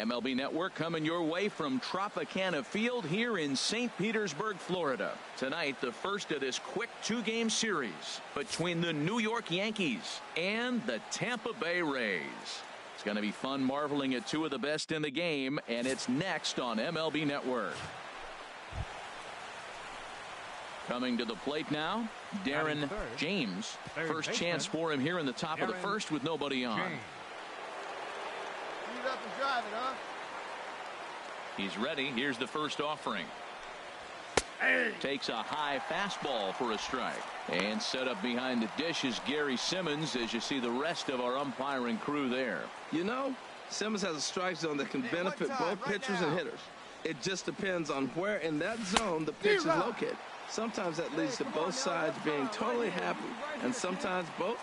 MLB Network coming your way from Tropicana Field here in St. Petersburg, Florida. Tonight, the first of this quick two-game series between the New York Yankees and the Tampa Bay Rays. It's going to be fun marveling at two of the best in the game, and it's next on MLB Network. Coming to the plate now, Darren James. First chance for him here in the top of the first with nobody on. Up and drive it, huh? He's ready. Here's the first offering. Takes a high fastball for a strike. And set up behind the dish is Gary Simmons as you see the rest of our umpiring crew there. You know, Simmons has a strike zone that can benefit both pitchers and hitters. It just depends on where in that zone the pitch is located. Sometimes that leads to both sides being totally happy, and sometimes both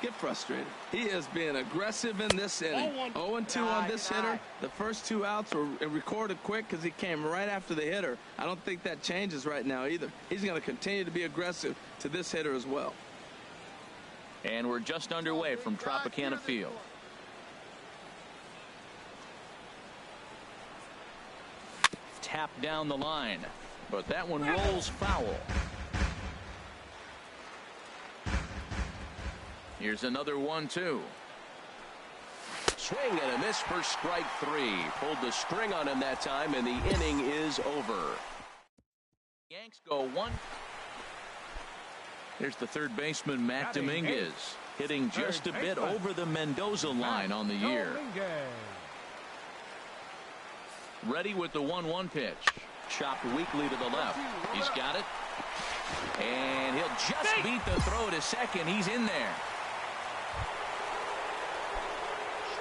get frustrated. He is being aggressive in this inning. 0-2 on this hitter. The first two outs were recorded quick because he came right after the hitter. I don't think that changes right now either. He's going to continue to be aggressive to this hitter as well. And we're just underway from Tropicana Field. Tap down the line, but that one rolls foul. Here's another 1-2. Swing and a miss for strike three. Pulled the string on him that time, and the inning is over. Yanks go one. Here's the third baseman, Matt Dominguez, hitting just a bit over the Mendoza line on the year. Ready with the 1-1 pitch. Chopped weakly to the left. He's got it. And he'll just beat the throw to second. He's in there.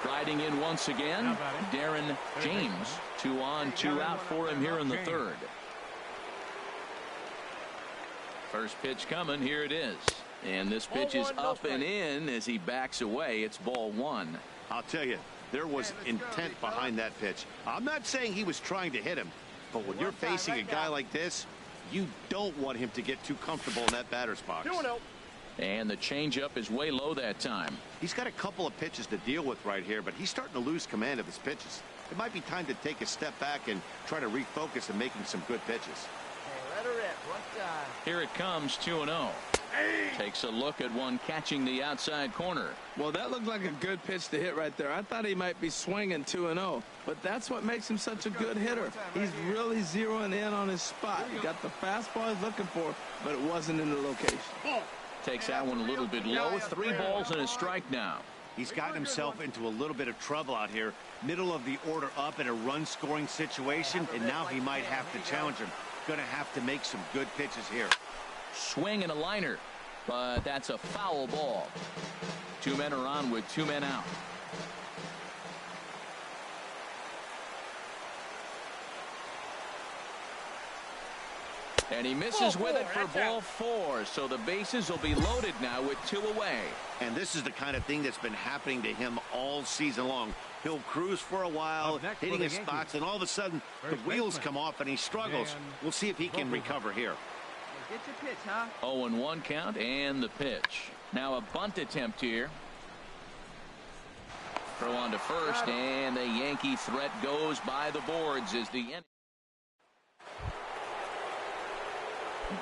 Striding in once again, Darren James. 2 on, 2 out for him here in the third. First pitch coming. Here it is. And this pitch is up and in as he backs away. It's ball one. I'll tell you, there was intent behind that pitch. I'm not saying he was trying to hit him, but when you're facing a guy like this, you don't want him to get too comfortable in that batter's box. And the changeup is way low that time. He's got a couple of pitches to deal with right here, but he's starting to lose command of his pitches. It might be time to take a step back and try to refocus on making some good pitches. Hey, let her rip. Here it comes, 2-0. Takes a look at one catching the outside corner. Well, that looked like a good pitch to hit right there. I thought he might be swinging 2-0, but that's what makes him such a good hitter. He's really zeroing in on his spot. He got the fastball he's looking for, but it wasn't in the location. Takes that one a little bit low. 3 balls and a strike now. He's gotten himself into a little bit of trouble out here. Middle of the order up in a run-scoring situation, and now he might have to challenge him. Going to have to make some good pitches here. Swing and a liner, but that's a foul ball. 2 men are on with 2 men out. And he misses with it for ball 4. So the bases will be loaded now with 2 away. And this is the kind of thing that's been happening to him all season long. He'll cruise for a while, hitting his spots, and all of a sudden the wheels come off and he struggles. We'll see if he can recover here. Get your pitch, huh? 0-1 count and the pitch. Now a bunt attempt here. Throw on to first, and the Yankee threat goes by the boards as the end.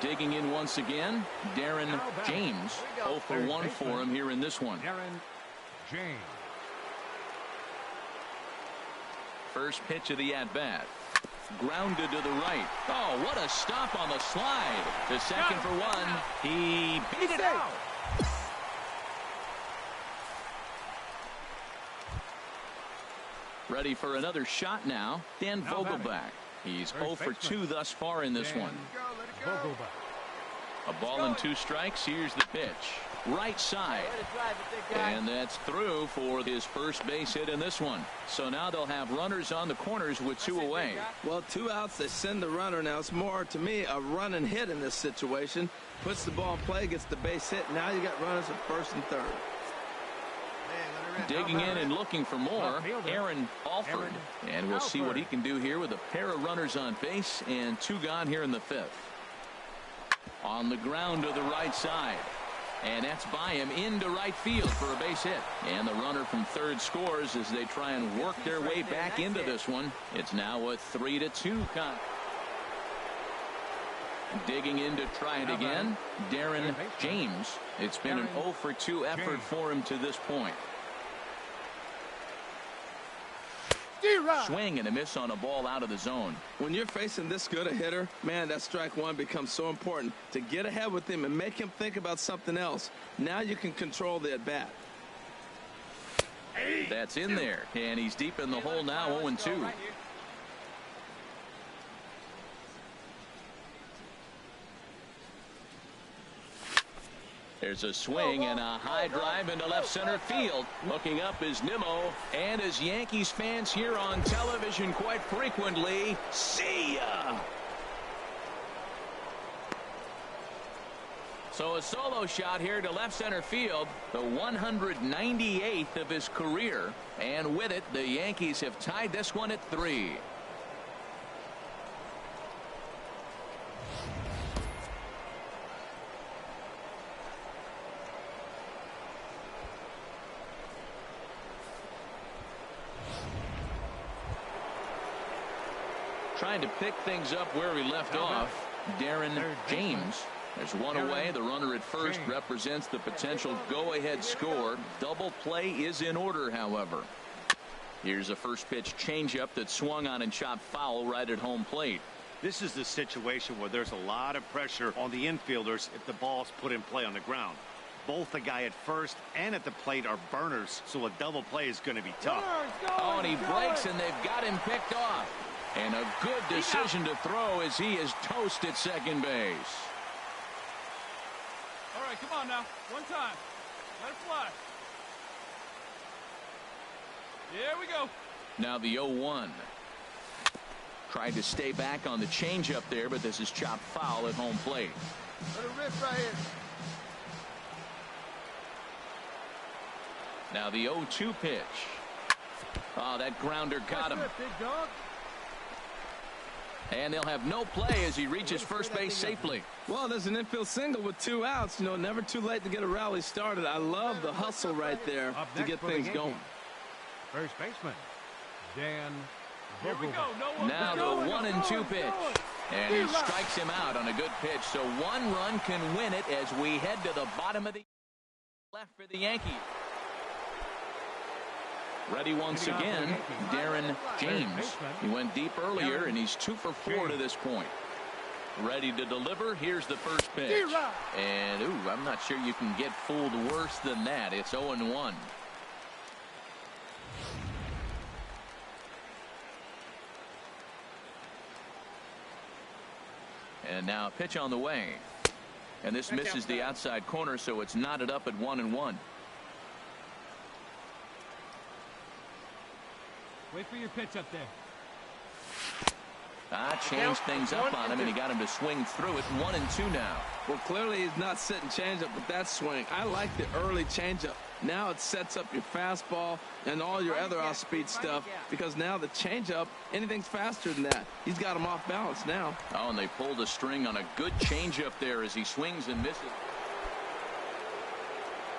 Digging in once again, Darren James. 0 for 1 for him here in this one. Darren James. First pitch of the at-bat. Grounded to the right. Oh, what a stop on the slide. To second for 1. He beat it out. Ready for another shot now. Dan Vogelback. He's 0 for 2 thus far in this one. A ball and 2 strikes. Here's the pitch. Right side. And that's through for his first base hit in this one. So now they'll have runners on the corners with 2 away. Well, 2 outs, they send the runner. Now it's more, to me, a run and hit in this situation. Puts the ball in play, gets the base hit. Now you got runners at first and third. Digging in and looking for more, Aaron Alford. And we'll see what he can do here with a pair of runners on base and 2 gone here in the 5th. On the ground to the right side. And that's by him into right field for a base hit. And the runner from third scores as they try and work their way back into this one. It's now a 3-2 count. Digging in to try it again, Darren James. It's been an 0-for-2 effort for him to this point. Swing and a miss on a ball out of the zone. When you're facing this good a hitter, man, that strike one becomes so important to get ahead with him and make him think about something else. Now you can control the at-bat. That's in there, and he's deep in the hole now, 0-2. There's a swing and a high drive into left center field. Looking up is Nimmo, and as Yankees fans hear on television quite frequently, see ya! So a solo shot here to left center field, the 198th of his career, and with it the Yankees have tied this one at 3. Trying to pick things up where we left off, Darren James. There's one away. The runner at first represents the potential go-ahead score. Double play is in order, however. Here's a first pitch changeup that swung on and chopped foul right at home plate. This is the situation where there's a lot of pressure on the infielders if the ball's put in play on the ground. Both the guy at first and at the plate are burners, so a double play is going to be tough. Oh, and he breaks, and they've got him picked off. And a good decision to throw as he is toast at second base. All right, come on now. One time. Let it fly. Here we go. Now the 0-1. Tried to stay back on the changeup there, but this is chopped foul at home plate. Let it rip right here. Now the 0-2 pitch. Oh, that grounder got him. Big dog. And they'll have no play as he reaches first base safely. Well, there's an infield single with 2 outs. You know, never too late to get a rally started. I love the hustle right there to get things going. First baseman, Dan. Here we go. Now the 1-2 pitch. And he strikes him out on a good pitch. So 1 run can win it as we head to the bottom of the left for the Yankees. Ready once again, Darren James. He went deep earlier, and he's 2 for 4 to this point. Ready to deliver. Here's the first pitch. And, ooh, I'm not sure you can get fooled worse than that. It's 0-1. And now a pitch on the way. And this misses the outside corner, so it's knotted up at 1-1. Wait for your pitch up there. Changed things up on him, and he got him to swing through it. 1-2 now. Well, clearly he's not sitting changeup with that swing. I like the early changeup. Now it sets up your fastball and all your other off-speed stuff, because now the changeup, anything's faster than that. He's got him off balance now. Oh, and they pulled a string on a good changeup there as he swings and misses.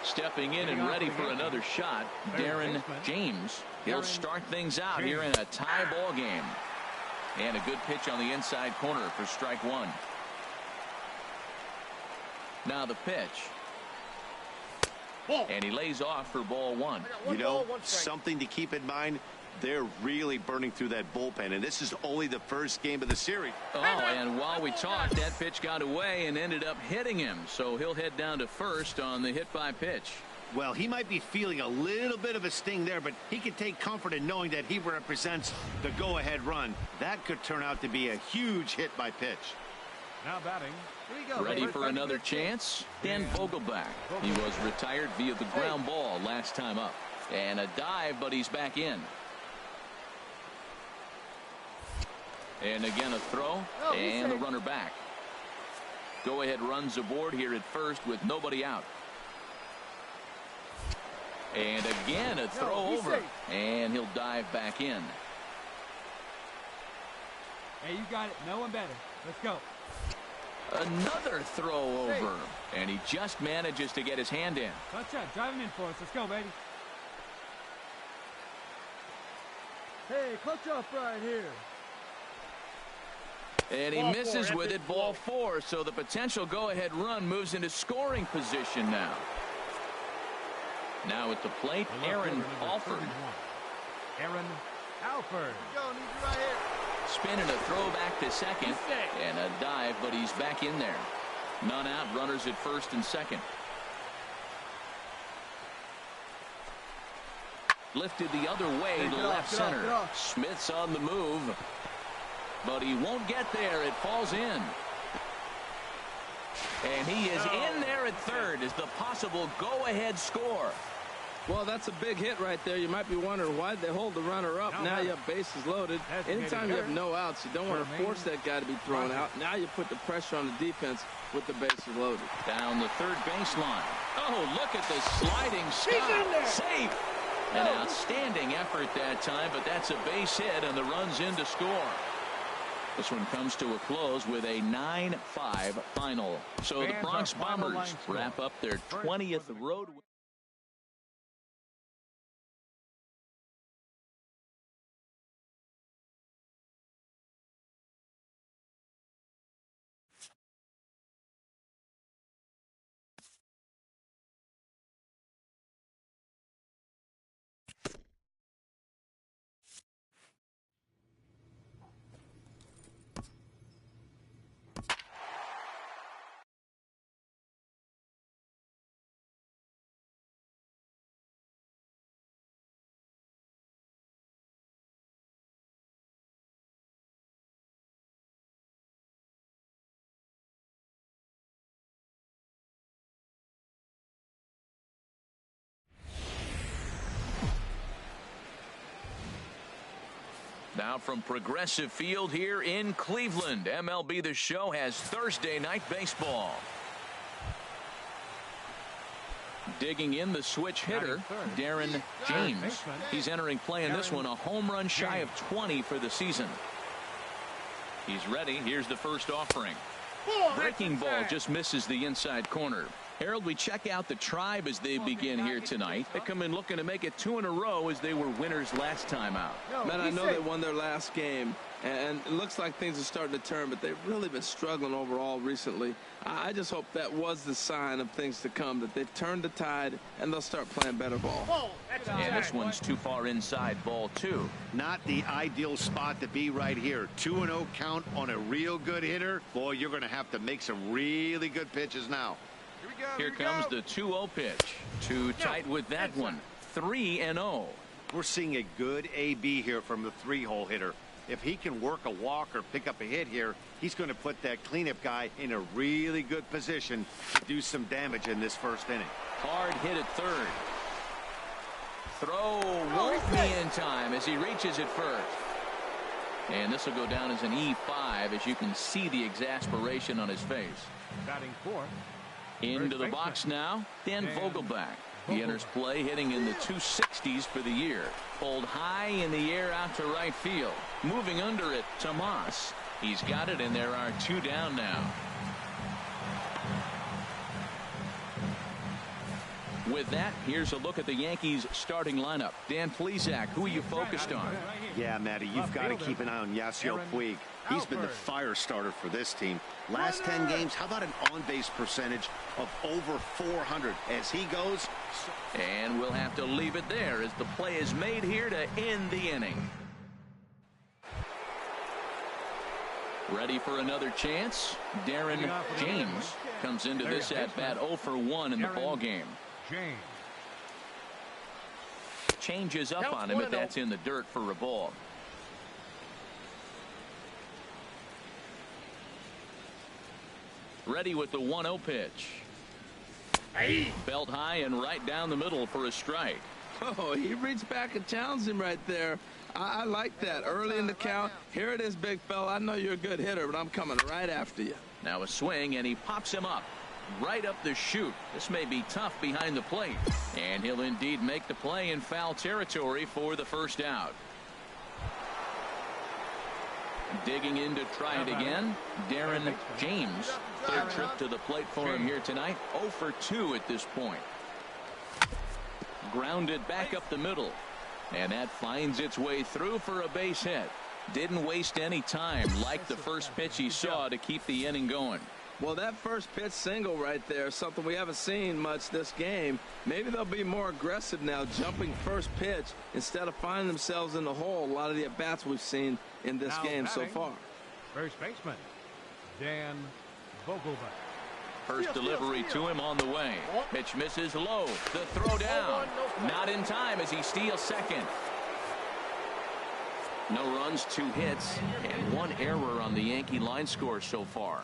Stepping in and ready for another shot, Darren James. He'll start things out here in a tie ball game. And a good pitch on the inside corner for strike 1. Now the pitch. And he lays off for ball 1. You know, something to keep in mind, they're really burning through that bullpen, and this is only the first game of the series. Oh, and while we talked, that pitch got away and ended up hitting him, so he'll head down to first on the hit by pitch. Well, he might be feeling a little bit of a sting there, but he can take comfort in knowing that he represents the go-ahead run. That could turn out to be a huge hit by pitch. Now batting. Here we go. Ready for another chance? Dan Vogelback. He was retired via the ground ball last time up. And a dive, but he's back in. And again a throw, and the runner back. Go-ahead runs aboard here at first with nobody out. And again a throw over, and he'll dive back in. Hey, you got it. No one better. Let's go. Another throw over. And he just manages to get his hand in. Touch that. Drive him in for us. Let's go, baby. Hey, clutch up right here. And he misses with it, ball 4. So the potential go-ahead run moves into scoring position now. Now at the plate, Aaron Alford. Aaron Alford. Go, need you right here. Spinning a throw back to second. And a dive, but he's back in there. None out, runners at first and second. Lifted the other way to left center. Smith's on the move. But he won't get there. It falls in. And he is in there at third as the possible go-ahead score. Well, that's a big hit right there. You might be wondering why they hold the runner up. Now you have bases loaded. Anytime you have no outs, you don't want to force that guy to be thrown out. Now you put the pressure on the defense with the bases loaded. Down the third baseline. Oh, look at the sliding stop. Safe. An outstanding effort that time, but that's a base hit, and the run's in to score. This one comes to a close with a 9-5 final. So the Bronx Bombers wrap up their 20th road win. Now from Progressive Field here in Cleveland, MLB The Show has Thursday night baseball. Digging in the switch hitter, Darren James. He's entering play in this one, a home run shy of 20 for the season. He's ready. Here's the first offering. Breaking ball just misses the inside corner. Harold, we check out the Tribe as they begin here tonight. They come in looking to make it 2 in a row as they were winners last time out. Man, I know they won their last game, and it looks like things are starting to turn, but they've really been struggling overall recently. I just hope that was the sign of things to come, that they've turned the tide and they'll start playing better ball. And this one's too far inside, ball 2. Not the ideal spot to be right here. 2-0 count on a real good hitter. Boy, you're going to have to make some really good pitches now. Here comes the 2-0 pitch. Too tight with that one. 3-0. We're seeing a good AB here from the 3-hole hitter. If he can work a walk or pick up a hit here, he's going to put that cleanup guy in a really good position to do some damage in this first inning. Hard hit at third. Throw won't be in time as he reaches it first. And this will go down as an E5 as you can see the exasperation on his face. Batting fourth. Into the box now, Dan Vogelback. He enters play hitting in the 260s for the year. Pulled high in the air out to right field. Moving under it, Tomas. He's got it, and there are 2 down now. With that, here's a look at the Yankees starting lineup. Dan Plesac, who are you focused on? Yeah, Matty, you've got to keep an eye on Yasiel Puig. He's been the fire starter for this team. Last 10 games, how about an on-base percentage of over 400 as he goes? And we'll have to leave it there as the play is made here to end the inning. Ready for another chance? Darren James comes into this at-bat 0 for 1 in the ballgame. Changes up on him, but that's in the dirt for a ball. Ready with the 1-0 pitch. Belt high and right down the middle for a strike. Oh, he reached back and challenged him right there. I like that. Early in the count. Here it is, big fella. I know you're a good hitter, but I'm coming right after you. Now a swing, and he pops him up. Right up the chute. This may be tough behind the plate. And he'll indeed make the play in foul territory for the first out. Digging in to try it again, Darren James. Third trip to the plate for him here tonight. 0 for 2 at this point. Grounded back up the middle. And that finds its way through for a base hit. Didn't waste any time like the first pitch he saw to keep the inning going. Well, that first pitch single right there is something we haven't seen much this game. Maybe they'll be more aggressive now, jumping first pitch instead of finding themselves in the hole. A lot of the at-bats we've seen in this game so far. First baseman, Dan Vogelbach. First delivery to him on the way. Pitch misses low. The throw down. Not in time as he steals second. No runs, 2 hits, and 1 error on the Yankee line score so far.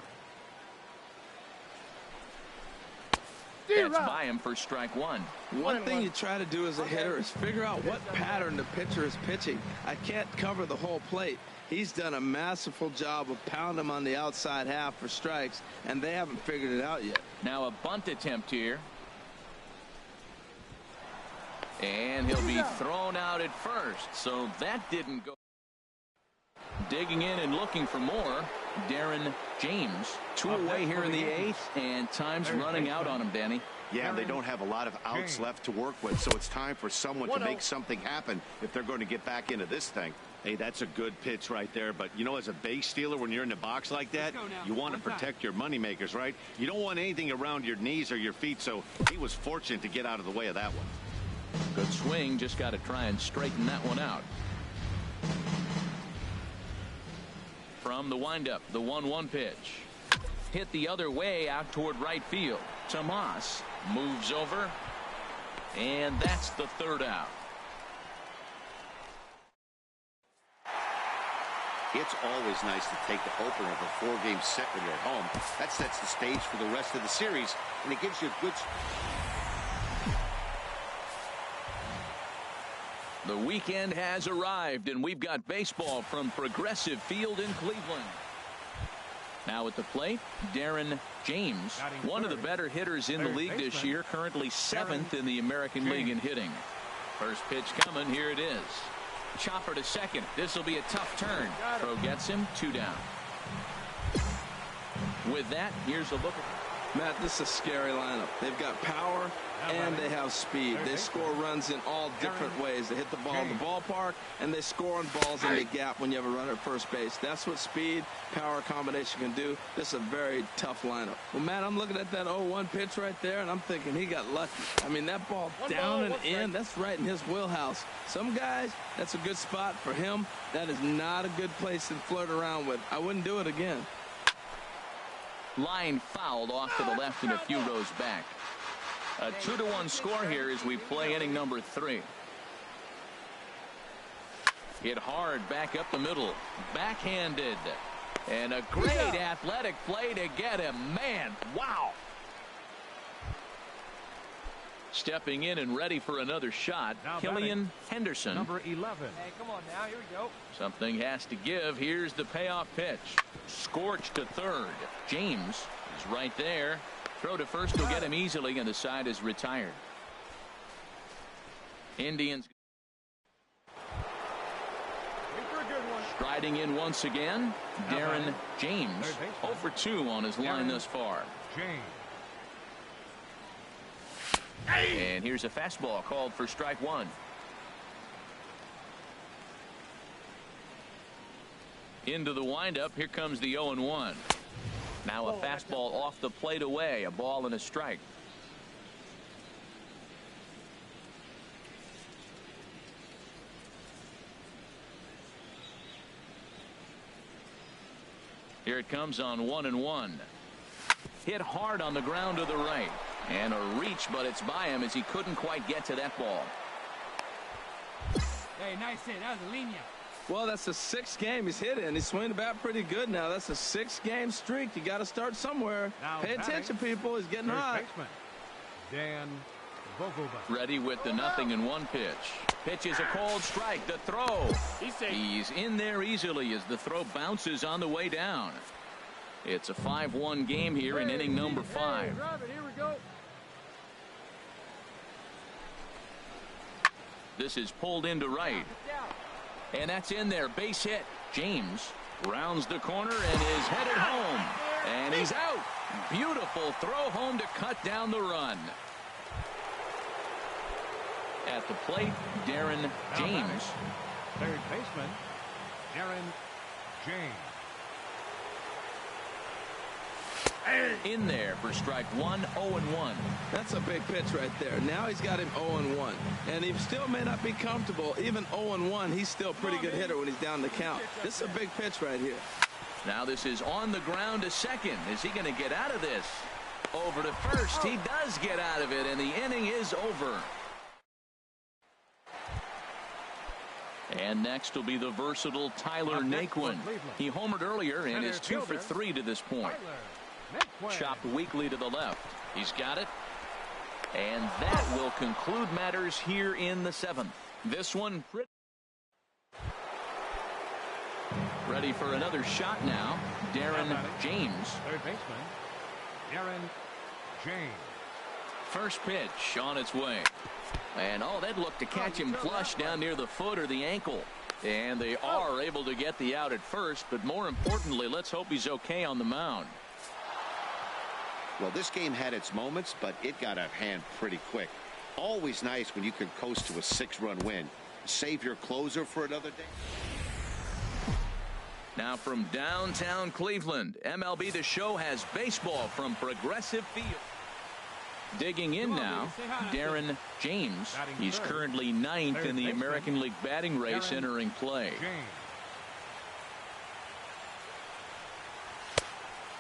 That's by him for strike 1. One thing you try to do as a hitter is figure out what pattern the pitcher is pitching. I can't cover the whole plate. He's done a masterful job of pounding him on the outside half for strikes, and they haven't figured it out yet. Now a bunt attempt here. And he'll be thrown out at first, so that didn't go. Digging in and looking for more, Darren James. 2 away here in the 8th, and time's running out on him, Danny. Yeah, they don't have a lot of outs left to work with, so it's time for someone to make something happen if they're going to get back into this thing. Hey, that's a good pitch right there, but you know, as a base stealer, when you're in the box like that, you want to protect your money makers, right? You don't want anything around your knees or your feet, so he was fortunate to get out of the way of that one. Good swing, just got to try and straighten that one out. From the windup, the 1-1 pitch. Hit the other way out toward right field. Tomas moves over, and that's the 3rd out. It's always nice to take the opener of a 4-game set when you're at home. That sets the stage for the rest of the series, and it gives you a good... The weekend has arrived, and we've got baseball from Progressive Field in Cleveland. Now at the plate, Darren James, one of the better hitters in the league this year, currently 7th in the American League in hitting. First pitch coming, here it is. Chopper to second. This will be a tough turn. Throw gets him, 2 down. With that, here's a look at... Matt, this is a scary lineup. They've got power and they have speed. They score runs in all different ways. They hit the ball in the ballpark, and they score on balls in the gap when you have a runner at first base. That's what speed, power combination can do. This is a very tough lineup. Well, Matt, I'm looking at that 0-1 pitch right there, and I'm thinking he got lucky. I mean, that ball down and in, that's right in his wheelhouse. Some guys, that's a good spot for him. That is not a good place to flirt around with. I wouldn't do it again. Line fouled off to the left and a few rows back. A 2-1 score here as we play inning number 3. Hit hard back up the middle. Backhanded. And a great athletic play to get him. Man, wow. Stepping in and ready for another shot, Killian Henderson. Number 11. Hey, come on now. Here we go. Something has to give. Here's the payoff pitch. Scorched to third. James is right there. Throw to first will get him easily, and the side is retired. Indians striding in once again. Darren James, 0 for 2 on his line thus far. And here's a fastball called for strike 1. Into the windup. Here comes the 0-1. Now a fastball off the plate away. A ball and a strike. Here it comes on 1-1. Hit hard on the ground to the right. And a reach, but it's by him as he couldn't quite get to that ball. Hey, nice hit. That was a linea. Well, that's the 6th game he's hit in. He's swinging the bat pretty good now. That's a 6-game streak. You got to start somewhere. Now pay attention, people. He's getting hot. Dan Vogelbach. Ready with the 0-1 pitch. Pitch is a cold strike. The throw. He's in there easily as the throw bounces on the way down. It's a 5-1 game here in inning number 5. Hey, Robert, here we go. This is pulled into right. And that's in there. Base hit. James Rounds the corner and is headed home. And he's out. Beautiful throw home to cut down the run. At the plate, Darren James. Third baseman, Darren James. In there for strike one, 0-1. That's a big pitch right there. Now he's got him 0-1. And he still may not be comfortable. Even 0-1, he's still a pretty good hitter when he's down the count. This is a big pitch right here. Now this is on the ground to second. Is he going to get out of this? Over to first. He does get out of it, and the inning is over. And next will be the versatile Tyler Naquin. He homered earlier and is 2 for 3 to this point. Chopped weakly to the left. He's got it. And that will conclude matters here in the 7th. This one ready for another shot now. Darren James. Third baseman, Darren James. First pitch on its way. And that looked to catch him flush down near the foot or the ankle. And they are able to get the out at first, but more importantly, let's hope he's okay on the mound. Well, this game had its moments, but it got out of hand pretty quick. Always nice when you can coast to a 6-run win. Save your closer for another day. Now from downtown Cleveland, MLB The Show has baseball from Progressive Field. Digging in now, Darren James. He's currently 9th in the American League batting race entering play.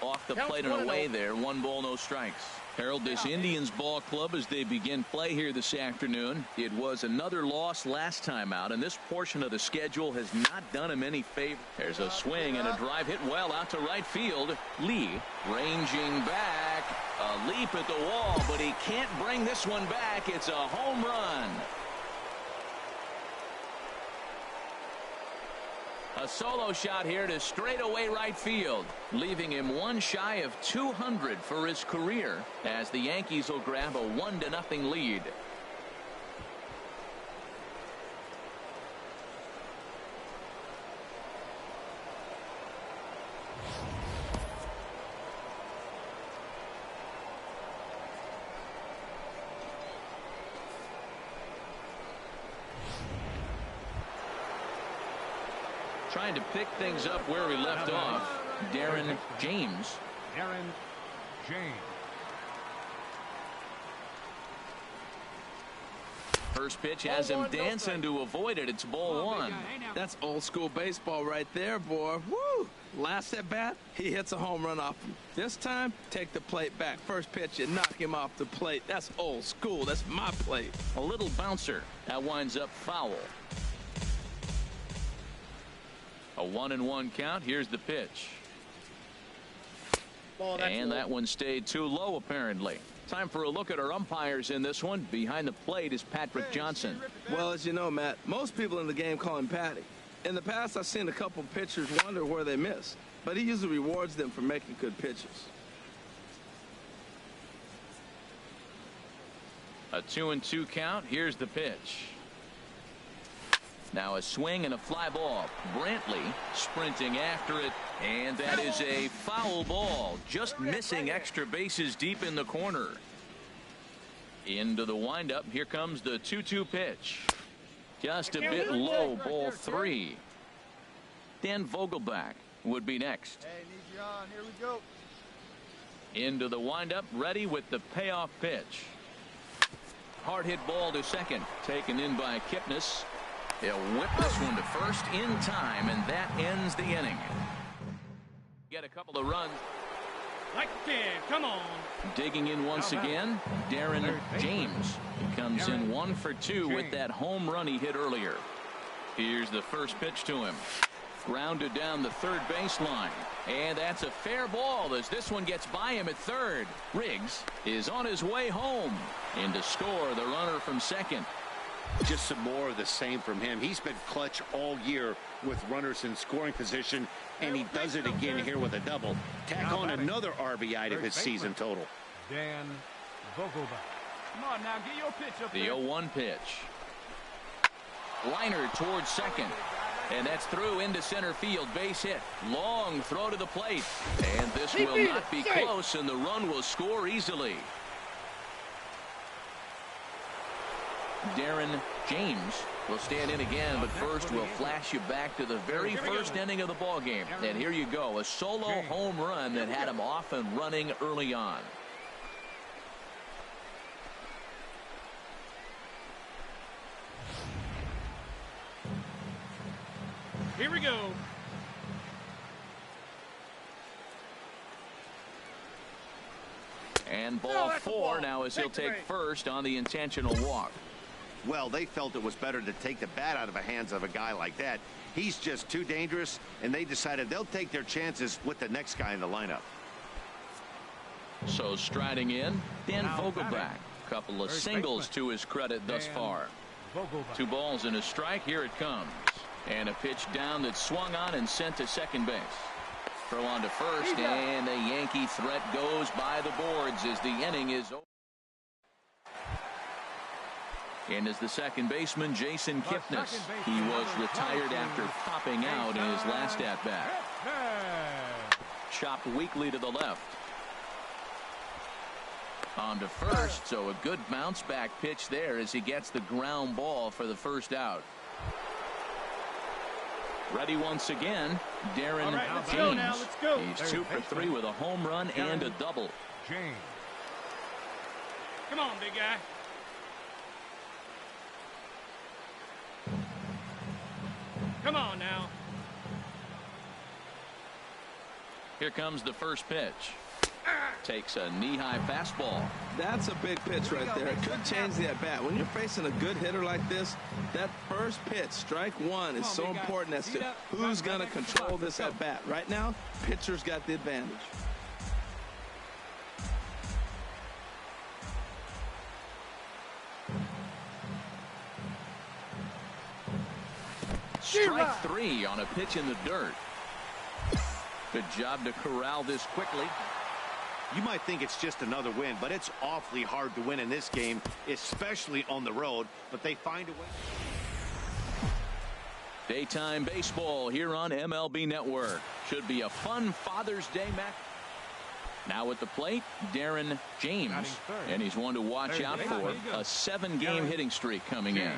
Off the plate and away there. 1 ball, no strikes. Herald this Indians ball club as they begin play here this afternoon. It was another loss last time out, and this portion of the schedule has not done him any favor. There's a swing and a drive hit well out to right field. Lee ranging back. A leap at the wall, but he can't bring this one back. It's a home run. A solo shot here to straightaway right field, leaving him 1 shy of 200 for his career as the Yankees will grab a 1-0 lead. Trying to pick things up where we left off, Darren James. Darren James. First pitch has him dancing to avoid it. It's ball 1. That's old school baseball right there, boy. Woo! Last at bat, he hits a home run off him. This time, take the plate back. First pitch, you knock him off the plate. That's old school. That's my plate. A little bouncer. That winds up foul. A 1-1 count. Here's the pitch. And that one stayed too low, apparently. Time for a look at our umpires in this one. Behind the plate is Patrick Johnson. Well, as you know, Matt, most people in the game call him Patty. In the past, I've seen a couple pitchers wonder where they miss, but he usually rewards them for making good pitches. A 2-2 count. Here's the pitch. Now a swing and a fly ball. Brantley sprinting after it, and that is a foul ball, just missing extra bases deep in the corner. Into the windup. Here comes the 2-2 pitch. Just a bit low, ball 3. Dan Vogelbach would be next. Hey, need you on. Here we go. Into the windup, ready with the payoff pitch. Hard hit ball to second, taken in by Kipnis. He'll whip this one to first in time, and that ends the inning. Get a couple of runs. Like a kid, come on. Digging in once again, Darren James. He comes in 1 for 2 with that home run he hit earlier. Here's the first pitch to him. Grounded down the third baseline. And that's a fair ball as this one gets by him at third. Riggs is on his way home. And to score the runner from second. Just some more of the same from him. He's been clutch all year with runners in scoring position, and he does it again here with a double. Tack on another RBI to his season total. Dan Vogelbach. Come on now, get your pitch up The there. 0-1 pitch. Liner towards second. And that's through into center field. Base hit. Long throw to the plate. And this will not be close, and the run will score easily. Darren James will stand in again, but first we'll flash you back to the very first inning of the ball game. And here you go, a solo home run that had him off and running early on. Here we go. And ball four now as he'll take first on the intentional walk. Well, they felt it was better to take the bat out of the hands of a guy like that. He's just too dangerous, and they decided they'll take their chances with the next guy in the lineup. So striding in, Dan Vogelback. Couple of singles to his credit thus far. 2 balls and a strike. Here it comes. And a pitch down that swung on and sent to second base. Throw on to first, and the Yankee threat goes by the boards as the inning is over. And as the second baseman, Jason Kipnis. He was retired after popping out in his last at-bat. Chopped weakly to the left. On to first, so a good bounce back pitch there as he gets the ground ball for the first out. Ready once again, Darren James. He's 2 for 3 with a home run and a double. James. Come on, big guy. Come on now. Here comes the first pitch. Takes a knee-high fastball. That's a big pitch right there. It could change the at-bat. When you're facing a good hitter like this, that first pitch, strike one, is so important as to who's going to control this at-bat. Right now, pitcher's got the advantage. Strike 3 on a pitch in the dirt. Good job to corral this quickly. You might think it's just another win, but it's awfully hard to win in this game, especially on the road, but they find a way. Daytime baseball here on MLB Network. Should be a fun Father's Day match. Now at the plate, Darren James, and he's one to watch out for. A 7-game hitting streak coming in.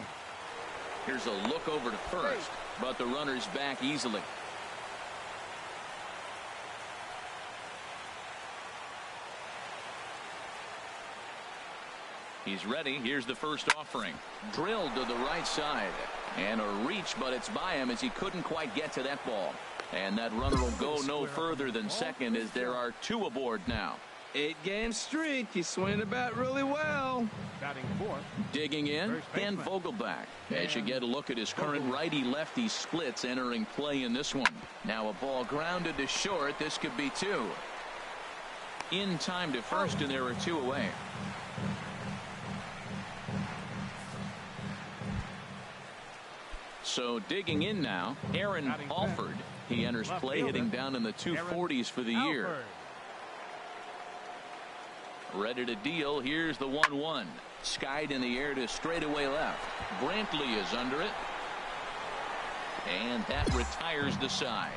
Here's a look over to first, but the runner's back easily. He's ready. Here's the first offering. Drilled to the right side. And a reach, but it's by him as he couldn't quite get to that ball. And that runner will go no further than second as there are 2 aboard now. 8-game streak. He's swinging the bat really well. Batting fourth. Digging in, Dan Vogelback. As you get a look at his current righty-lefty splits entering play in this one. Now a ball grounded to short. This could be 2. In time to first, and there are 2 away. So digging in now, Aaron Alford. He enters play hitting down in the 240s for the year. Ready to deal. Here's the 1-1. Skied in the air to straightaway left. Brantley is under it. And that retires the side.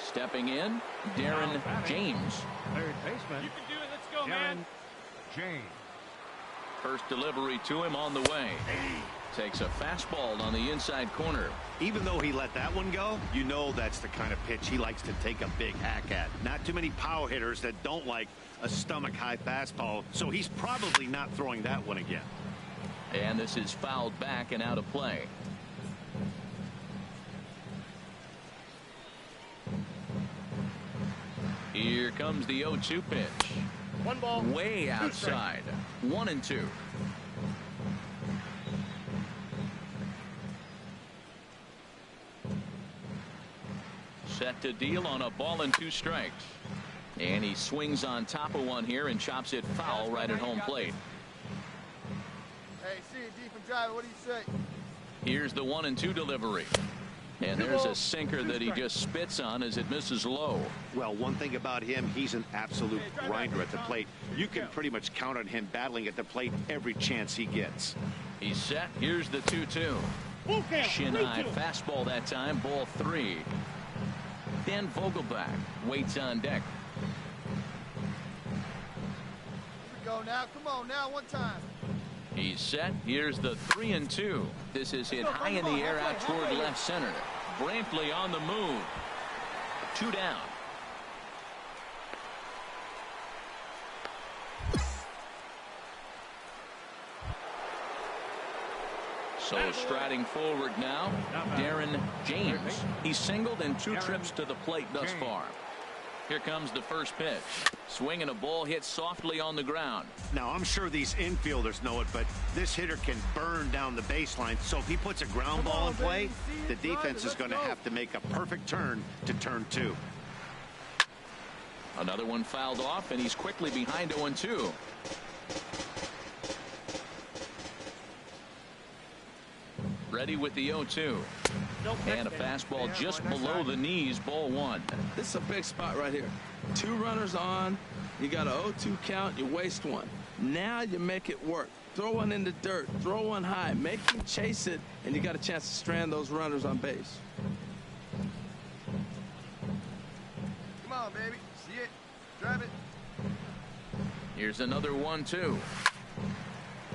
Stepping in, Darren James. Third baseman. You can do it. Let's go, man. James. First delivery to him on the way. Takes a fastball on the inside corner. Even though he let that one go, you know that's the kind of pitch he likes to take a big hack at. Not too many power hitters that don't like a stomach-high fastball, so he's probably not throwing that one again. And this is fouled back and out of play. Here comes the 0-2 pitch. 1 ball. Way outside. 1-2. Set to deal on a ball and 2 strikes. And he swings on top of one here and chops it foul right at home plate. Hey, see you deep and drive. What do you say? Here's the 1-2 delivery. And there's a sinker that he just spits on as it misses low. Well, one thing about him, he's an absolute grinder at the plate. You can pretty much count on him battling at the plate every chance he gets. He's set. Here's the 2-2. Shin high fastball that time, ball 3. Dan Vogelbach waits on deck. Go now, come on now, one time. He's set. Here's the 3-2. This is hit high in the air out toward left center. Brantley on the move. 2 down. So striding forward now, Darren James. He's singled in 2 trips to the plate thus far. Here comes the first pitch. Swinging a ball hit softly on the ground. Now, I'm sure these infielders know it, but this hitter can burn down the baseline. So if he puts a ground ball in play, the defense is going to have to make a perfect turn to turn 2. Another one fouled off, and he's quickly behind 0-2. Ready with the 0-2. And a fastball just below the knees, ball 1. This is a big spot right here. 2 runners on. You got an 0-2 count. You waste 1. Now you make it work. Throw one in the dirt. Throw one high. Make him chase it, and you got a chance to strand those runners on base. Come on, baby. See it. Drive it. Here's another 1-2.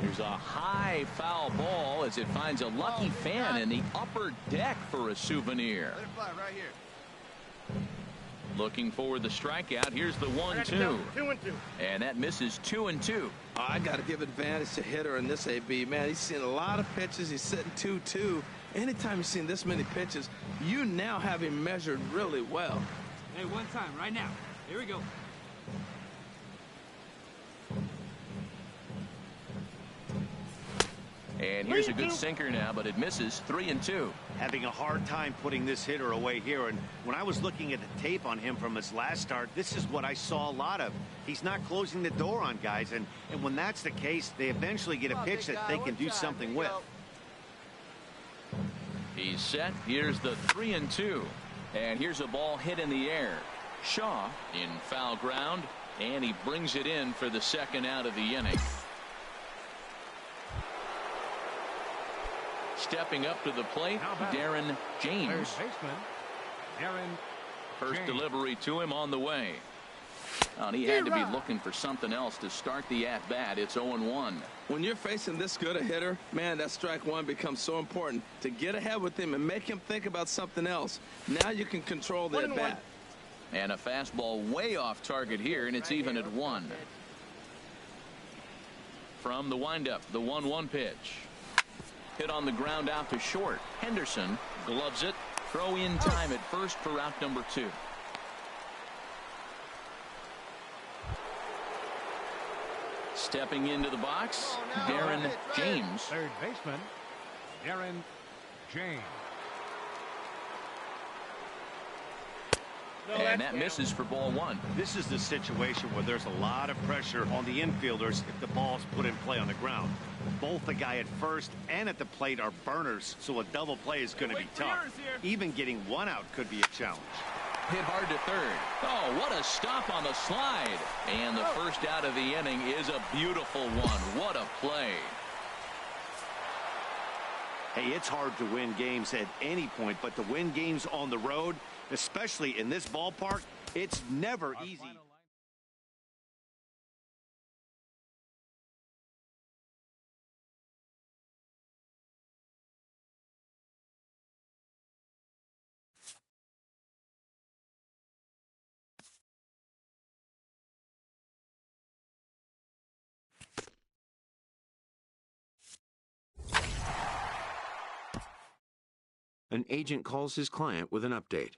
Here's a high foul ball as it finds a lucky fan in the upper deck for a souvenir. Let it fly right here. Looking for the strikeout. Here's the 1-2. 2-2. And that misses 2-2. I got to give advantage to hitter in this AB. Man, he's seen a lot of pitches. He's sitting 2-2. Anytime you've seen this many pitches, you now have him measured really well. Hey, one time, right now. Here we go. And here's a good sinker now, but it misses. 3-2. Having a hard time putting this hitter away here. And when I was looking at the tape on him from his last start, this is what I saw a lot of. He's not closing the door on guys. And when that's the case, they eventually get a pitch that they can do something with. He's set. Here's the 3-2. And here's a ball hit in the air. Shaw in foul ground. And he brings it in for the second out of the inning. Stepping up to the plate, Darren James. First delivery to him on the way. And he had to be looking for something else to start the at-bat. It's 0-1. When you're facing this good a hitter, man, that strike 1 becomes so important to get ahead with him and make him think about something else. Now you can control the at-bat. And a fastball way off target here, and it's even at 1. From the windup, the 1-1 pitch. Hit on the ground out to short. Henderson gloves it. Throw in time at first for out number 2. Stepping into the box, Darren James. Third baseman, Darren James. And that misses for ball 1. This is the situation where there's a lot of pressure on the infielders if the ball's put in play on the ground. Both the guy at first and at the plate are burners, so a double play is going to be tough. Even getting 1 out could be a challenge. Hit hard to third. Oh, what a stop on the slide. And the first out of the inning is a beautiful one. What a play. Hey, it's hard to win games at any point, but to win games on the road, especially in this ballpark, it's never easy. An agent calls his client with an update.